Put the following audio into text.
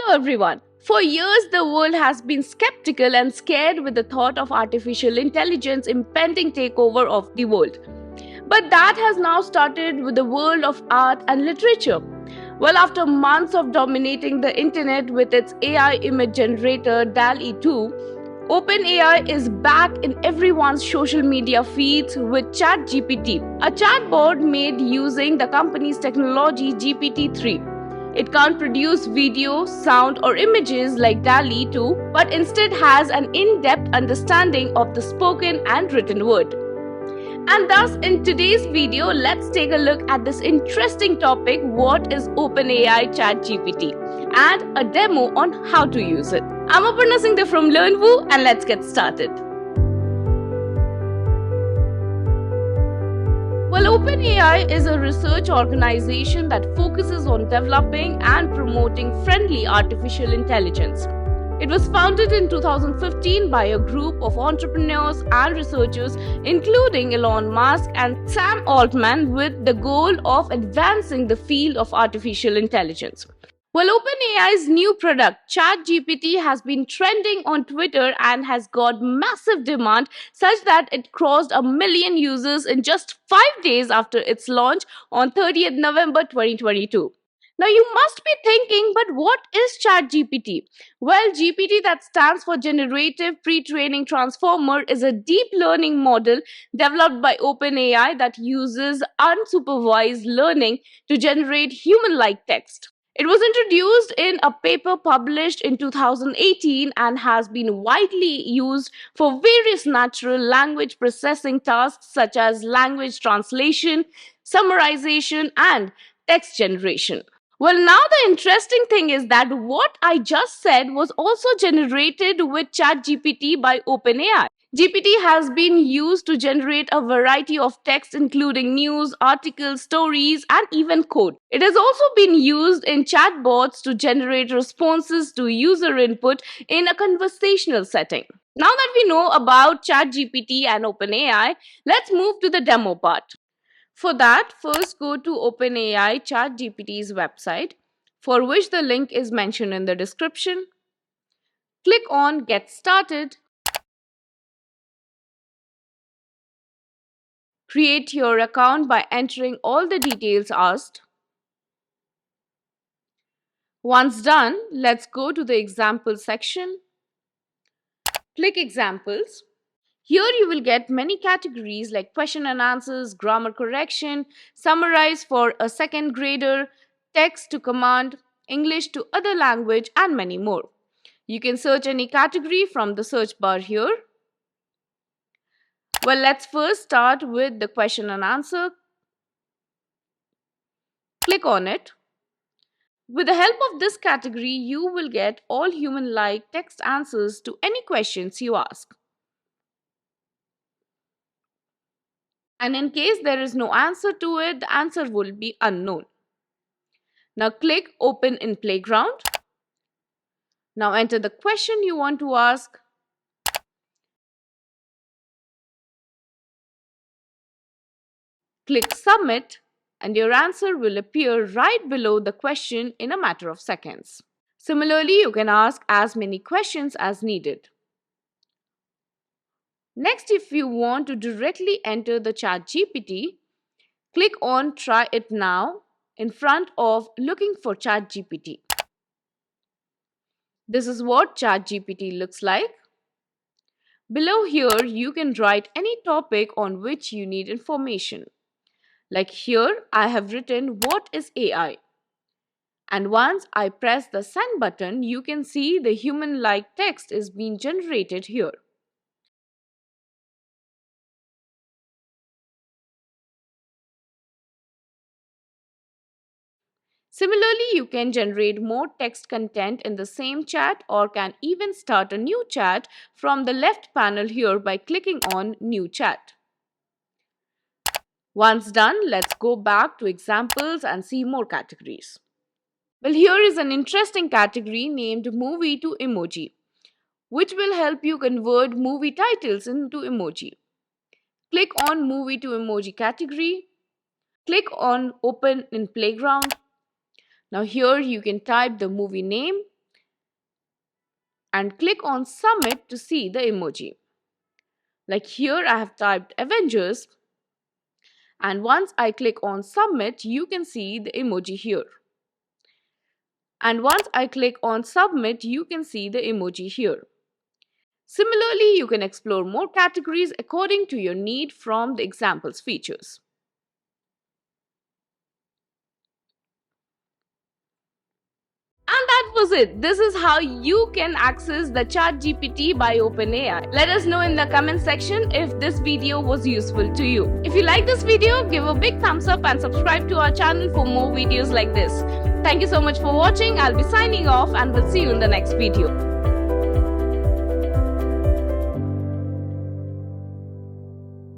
Hello everyone. For years, the world has been skeptical and scared with the thought of artificial intelligence impending takeover of the world. But that has now started with the world of art and literature. Well, after months of dominating the internet with its AI image generator DALL-E 2, OpenAI is back in everyone's social media feeds with ChatGPT, a chatbot made using the company's technology GPT-3. It can't produce video, sound, or images like DALL-E 2, but instead has an in-depth understanding of the spoken and written word. And thus, in today's video, let's take a look at this interesting topic: what is OpenAI ChatGPT, and a demo on how to use it. I'm Aparna Singh from LearnWoo, and let's get started. Well, OpenAI is a research organization that focuses on developing and promoting friendly artificial intelligence. It was founded in 2015 by a group of entrepreneurs and researchers, including Elon Musk and Sam Altman, with the goal of advancing the field of artificial intelligence. Well, OpenAI's new product, ChatGPT, has been trending on Twitter and has got massive demand, such that it crossed 1 million users in just 5 days after its launch on 30th November 2022. Now, you must be thinking, but what is ChatGPT? Well, GPT, that stands for Generative Pre-training Transformer, is a deep learning model developed by OpenAI that uses unsupervised learning to generate human-like text. It was introduced in a paper published in 2018 and has been widely used for various natural language processing tasks such as language translation, summarization, and text generation. Well, now the interesting thing is that what I just said was also generated with ChatGPT by OpenAI. GPT has been used to generate a variety of text, including news, articles, stories, and even code. It has also been used in chatbots to generate responses to user input in a conversational setting. Now that we know about ChatGPT and OpenAI, let's move to the demo part. For that, first go to OpenAI ChatGPT's website, for which the link is mentioned in the description. Click on Get Started. Create your account by entering all the details asked. Once done, let's go to the example section. Click Examples. Here you will get many categories like question and answers, grammar correction, summarize for a second grader, text to command, English to other language, and many more. You can search any category from the search bar here. Well, let's first start with the question and answer. Click on it. With the help of this category, you will get all human-like text answers to any questions you ask. And in case there is no answer to it, the answer will be unknown. Now click Open in Playground. Now enter the question you want to ask. Click Submit, and your answer will appear right below the question in a matter of seconds. Similarly, you can ask as many questions as needed. Next, if you want to directly enter the ChatGPT, click on Try It Now in front of Looking for ChatGPT. This is what ChatGPT looks like. Below here, you can write any topic on which you need information. Like here, I have written what is AI. And once I press the send button, you can see the human-like text is being generated here. Similarly, you can generate more text content in the same chat, or can even start a new chat from the left panel here by clicking on New Chat. Once done, let's go back to examples and see more categories. Well, here is an interesting category named Movie to Emoji, which will help you convert movie titles into emoji. Click on Movie to Emoji category. Click on Open in Playground. Now here you can type the movie name, and click on Submit to see the emoji. Like here I have typed Avengers, and once I click on Submit, you can see the emoji here. And once I click on Submit, you can see the emoji here. Similarly, you can explore more categories according to your need from the examples features. And that was it. This is how you can access the ChatGPT by OpenAI. Let us know in the comment section if this video was useful to you. If you like this video, give a big thumbs up and subscribe to our channel for more videos like this. Thank you so much for watching. I'll be signing off and we'll see you in the next video.